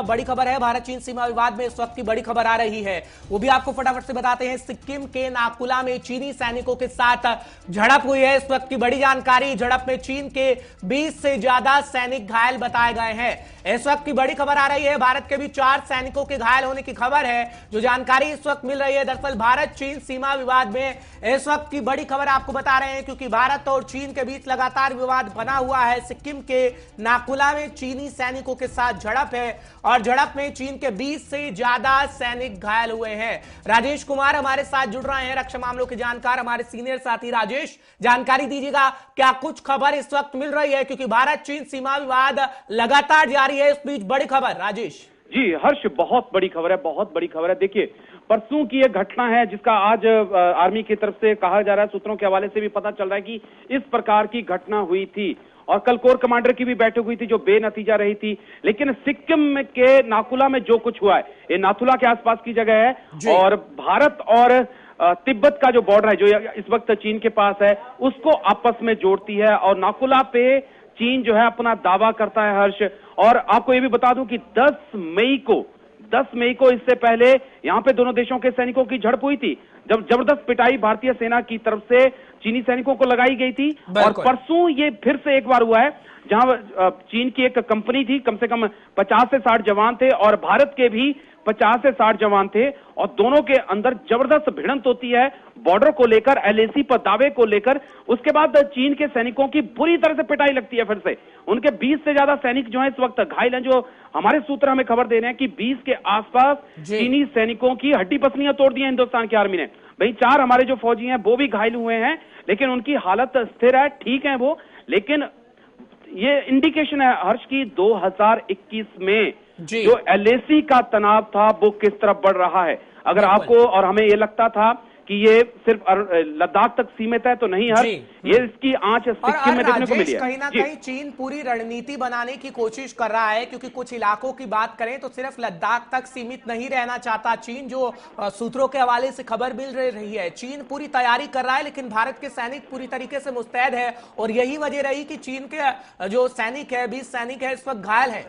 बड़ी खबर है। भारत चीन सीमा विवाद में इस वक्त की बड़ी खबर आ रही है, वो भी आपको फटाफट से बताते हैं। सिक्किम के नाकुला में चीनी सैनिकों के साथ झड़प हुई है। इस वक्त की बड़ी जानकारी, झड़प में चीन के 20 से ज्यादा सैनिक घायल बताए गए हैं। इस वक्त की बड़ी खबर आ रही है। भारत के भी 4 सैनिकों के घायल होने की खबर है, जो जानकारी इस वक्त मिल रही है। दरअसल भारत चीन सीमा विवाद में इस वक्त की बड़ी खबर आपको बता रहे हैं, क्योंकि भारत और चीन के बीच लगातार विवाद बना हुआ है। सिक्किम के नाकुला में चीनी सैनिकों के साथ झड़प है और झड़प में चीन के 20 से ज्यादा सैनिक घायल हुए हैं। राजेश कुमार हमारे साथ जुड़ रहे हैं, रक्षा मामलों के जानकार, हमारे सीनियर साथी। राजेश, जानकारी दीजिएगा, क्या कुछ खबर इस वक्त मिल रही है, क्योंकि भारत चीन सीमा विवाद लगातार जारी है, इस बीच बड़ी खबर। राजेश जी हर्ष, बहुत बड़ी खबर है, बहुत बड़ी खबर है। देखिए, परसों की एक घटना है जिसका आज आर्मी की तरफ से कहा जा रहा है, सूत्रों के हवाले से भी पता चल रहा है कि इस प्रकार की घटना हुई थी और कल कोर कमांडर की भी बैठक हुई थी जो बेनतीजा रही थी। लेकिन सिक्किम के नाकुला में जो कुछ हुआ है, ये नाथुला के आसपास की जगह है और भारत और तिब्बत का जो बॉर्डर है, जो इस वक्त चीन के पास है, उसको आपस में जोड़ती है। और नाकुला पे चीन जो है अपना दावा करता है हर्ष। और आपको ये भी बता दूं कि 10 मई को इससे पहले यहां पे दोनों देशों के सैनिकों की झड़प हुई थी, जब जबरदस्त पिटाई भारतीय सेना की तरफ से चीनी सैनिकों को लगाई गई थी। और परसों ये फिर से एक बार हुआ है, जहां चीन की एक कंपनी थी, कम से कम 50 से 60 जवान थे और भारत के भी 50 से 60 जवान थे और दोनों के अंदर जबरदस्त भिड़ंत होती है बॉर्डर को लेकर, एलएसी पर दावे को लेकर। उसके बाद चीन के सैनिकों की बुरी तरह से पिटाई लगती है। फिर से उनके 20 से ज्यादा सैनिक जो है इस वक्त घायल हैं। जो हमारे सूत्र हमें खबर दे रहे हैं कि 20 के आसपास चीनी सैनिकों की हड्डी पसलियां तोड़ दी हैं हिंदुस्तान की आर्मी ने। भाई 4 हमारे जो फौजी हैं वो भी घायल हुए हैं, लेकिन उनकी हालत स्थिर है, ठीक है वो। लेकिन ये इंडिकेशन है हर्ष की 2021 में जो एलएसी का तनाव था वो किस तरफ बढ़ रहा है। अगर आपको और हमें ये लगता था कि ये सिर्फ लद्दाख तक सीमित है, तो नहीं हर्ष, ये इसकी आंच सिक्किम में देखने को मिली है। कहीं ना कहीं चीन पूरी रणनीति बनाने की कोशिश कर रहा है, क्योंकि कुछ इलाकों की बात करें तो सिर्फ लद्दाख तक सीमित नहीं रहना चाहता चीन। जो सूत्रों के हवाले से खबर मिल रही है, चीन पूरी तैयारी कर रहा है, लेकिन भारत के सैनिक पूरी तरीके से मुस्तैद है और यही वजह रही कि चीन के जो सैनिक है, 20 सैनिक है, इस वक्त घायल है।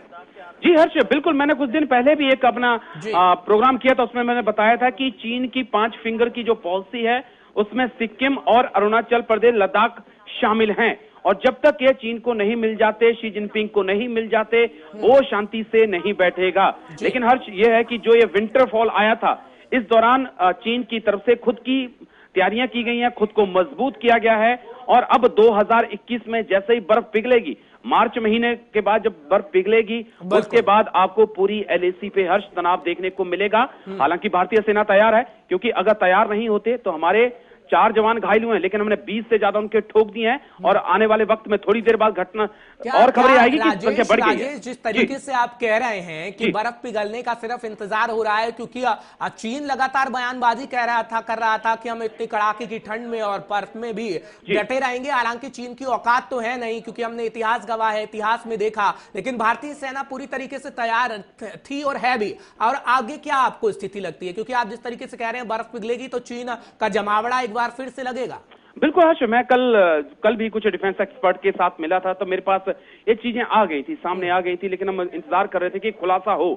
जी हर्ष, बिल्कुल। मैंने कुछ दिन पहले भी एक अपना प्रोग्राम किया था, उसमें मैंने बताया था कि चीन की 5 फिंगर की जो पॉलिसी है उसमें सिक्किम और अरुणाचल प्रदेश, लद्दाख शामिल हैं। और जब तक ये चीन को नहीं मिल जाते, शी जिनपिंग को नहीं मिल जाते, वो शांति से नहीं बैठेगा। लेकिन हर्ष, ये है कि जो ये विंटर फॉल आया था, इस दौरान चीन की तरफ से खुद की तैयारियां की गई हैं, खुद को मजबूत किया गया है। और अब 2021 में जैसे ही बर्फ पिघलेगी, मार्च महीने के बाद जब बर्फ पिघलेगी, उसके बाद आपको पूरी एलएसी पे हर्ष तनाव देखने को मिलेगा। हालांकि भारतीय सेना तैयार है, क्योंकि अगर तैयार नहीं होते तो हमारे 4 जवान घायल हुए हैं, लेकिन हमने 20 से ज्यादा उनके ठोक दिए हैं। और आने वाले वक्त में थोड़ी देर बाद घटना और खबरें आएगी कि संख्या बढ़ गई है। जिस तरीके से आप कह रहे हैं कि बर्फ पिघलने का सिर्फ इंतजार हो रहा है, क्योंकि चीन लगातार बयानबाजी कर रहा था कि हम इतनी कड़ाके की ठंड में और बर्फ में भी डटे रहेंगे। हालांकि चीन की औकात तो है नहीं, क्योंकि हमने इतिहास गवाह है, इतिहास में देखा। लेकिन भारतीय सेना पूरी तरीके से तैयार थी और है भी। और आगे क्या आपको स्थिति लगती है, क्योंकि आप जिस तरीके से कह रहे हैं बर्फ पिघलेगी तो चीन का जमावड़ा एक बार फिर से लगेगा? बिल्कुल हर्ष, मैं कल भी कुछ डिफेंस एक्सपर्ट के साथ मिला था, तो मेरे पास ये चीजें आ गई थी, सामने आ गई थी, लेकिन हम इंतजार कर रहे थे कि खुलासा हो।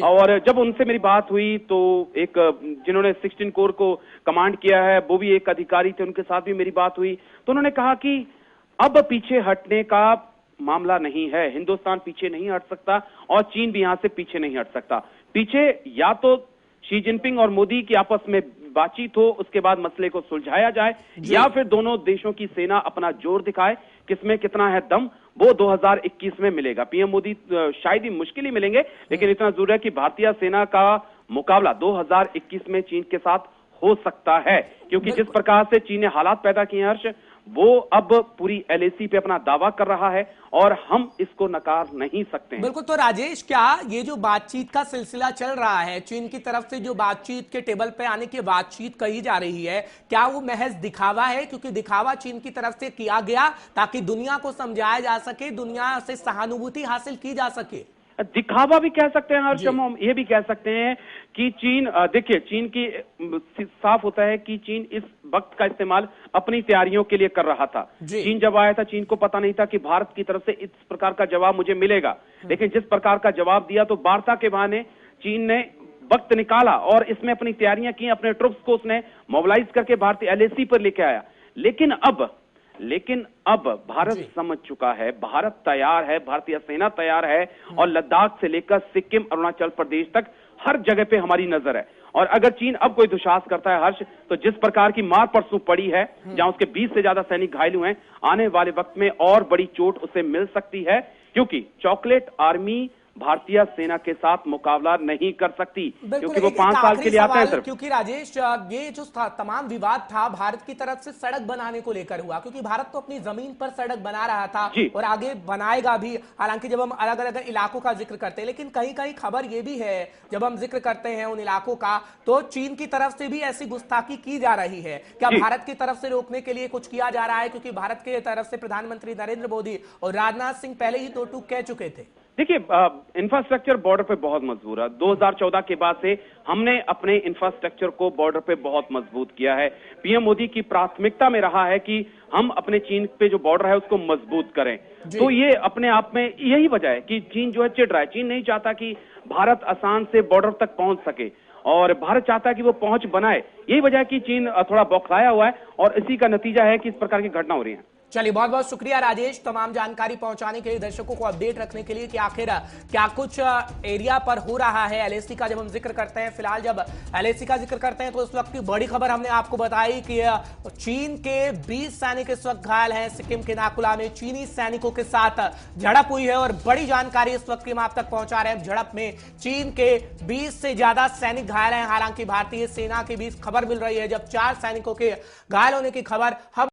और जब उनसे मेरी बात हुई तो एक जिन्होंने 16 कोर को कमांड किया है, वो भी एक अधिकारी थे, उनके साथ भी मेरी बात हुई। तो उन्होंने कहा कि अब पीछे हटने का मामला नहीं है, हिंदुस्तान पीछे नहीं हट सकता और चीन भी यहां से पीछे नहीं हट सकता। पीछे या तो शी जिनपिंग और मोदी की आपस में बातचीत हो, उसके बाद मसले को सुलझाया जाए, या फिर दोनों देशों की सेना अपना जोर दिखाए, किसमें कितना है दम, वो 2021 में मिलेगा। पीएम मोदी शायद ही मुश्किल ही मिलेंगे, लेकिन इतना जरूर है कि भारतीय सेना का मुकाबला 2021 में चीन के साथ हो सकता है, क्योंकि जिस प्रकार से चीन ने हालात पैदा किए हैं हर्ष, वो अब पूरी एलएसी पे अपना दावा कर रहा है और हम इसको नकार नहीं सकते हैं। बिल्कुल। तो राजेश, क्या ये जो बातचीत का सिलसिला चल रहा है, चीन की तरफ से जो बातचीत के टेबल पे आने की बातचीत कही जा रही है, क्या वो महज दिखावा है? क्योंकि दिखावा चीन की तरफ से किया गया ताकि दुनिया को समझाया जा सके, दुनिया से सहानुभूति हासिल की जा सके। दिखावा भी कह सकते हैं हर्ष, हम ये भी कह सकते हैं कि चीन, देखिए, चीन की साफ होता है कि चीन इस वक्त का इस्तेमाल अपनी तैयारियों के लिए कर रहा था। चीन जब आया था, चीन को पता नहीं था कि भारत की तरफ से इस प्रकार का जवाब मुझे मिलेगा, लेकिन जिस प्रकार का जवाब दिया तो वार्ता के बहाने चीन ने वक्त निकाला और इसमें अपनी तैयारियां की, अपने ट्रुप्स को उसने मोबिलाइज करके भारतीय एलएसी पर लेके आया। लेकिन अब भारत समझ चुका है, भारत तैयार है, भारतीय सेना तैयार है और लद्दाख से लेकर सिक्किम, अरुणाचल प्रदेश तक हर जगह पे हमारी नजर है। और अगर चीन अब कोई दुस्साहस करता है हर्ष, तो जिस प्रकार की मार परसों पड़ी है, जहां उसके 20 से ज्यादा सैनिक घायल हुए हैं, आने वाले वक्त में और बड़ी चोट उसे मिल सकती है, क्योंकि चॉकलेट आर्मी भारतीय सेना के साथ मुकाबला नहीं कर सकती, क्योंकि वो 5 साल के लिए आते हैं। क्योंकि राजेश, ये जो तमाम विवाद था भारत की तरफ से सड़क बनाने को लेकर हुआ, क्योंकि भारत तो अपनी जमीन पर सड़क बना रहा था और आगे बनाएगा भी। हालांकि जब हम अलग अलग इलाकों का जिक्र करते हैं, लेकिन कहीं कहीं खबर ये भी है, जब हम जिक्र करते हैं उन इलाकों का, तो चीन की तरफ से भी ऐसी गुस्ताखी की जा रही है। क्या भारत की तरफ से रोकने के लिए कुछ किया जा रहा है? क्योंकि भारत की तरफ से प्रधानमंत्री नरेंद्र मोदी और राजनाथ सिंह पहले ही दो टूक कह चुके थे। देखिए, इंफ्रास्ट्रक्चर बॉर्डर पे बहुत मजबूत है। 2014 के बाद से हमने अपने इंफ्रास्ट्रक्चर को बॉर्डर पे बहुत मजबूत किया है। पीएम मोदी की प्राथमिकता में रहा है कि हम अपने चीन पे जो बॉर्डर है उसको मजबूत करें। तो ये अपने आप में यही वजह है कि चीन जो है चिढ़ रहा है। चीन नहीं चाहता कि भारत आसान से बॉर्डर तक पहुंच सके और भारत चाहता है कि वो पहुंच बनाए। यही वजह है कि चीन थोड़ा बौखलाया हुआ है और इसी का नतीजा है कि इस प्रकार की घटना हो रही है। चलिए, बहुत बहुत शुक्रिया राजेश, तमाम जानकारी पहुंचाने के लिए, दर्शकों को अपडेट रखने के लिए कि आखिर क्या कुछ एरिया पर हो रहा है। एलएसी का जब हम जिक्र करते हैं, फिलहाल जब एलएसी का जिक्र करते हैं, तो इस वक्त की बड़ी खबर हमने आपको बताई कि चीन के 20 सैनिक इस वक्त घायल हैं। सिक्किम के नाकुला में चीनी सैनिकों के साथ झड़प हुई है और बड़ी जानकारी इस वक्त की हम आप तक पहुंचा रहे हैं। झड़प में चीन के 20 से ज्यादा सैनिक घायल हैं। हालांकि भारतीय सेना के बीच खबर मिल रही है, जब 4 सैनिकों के घायल होने की खबर हम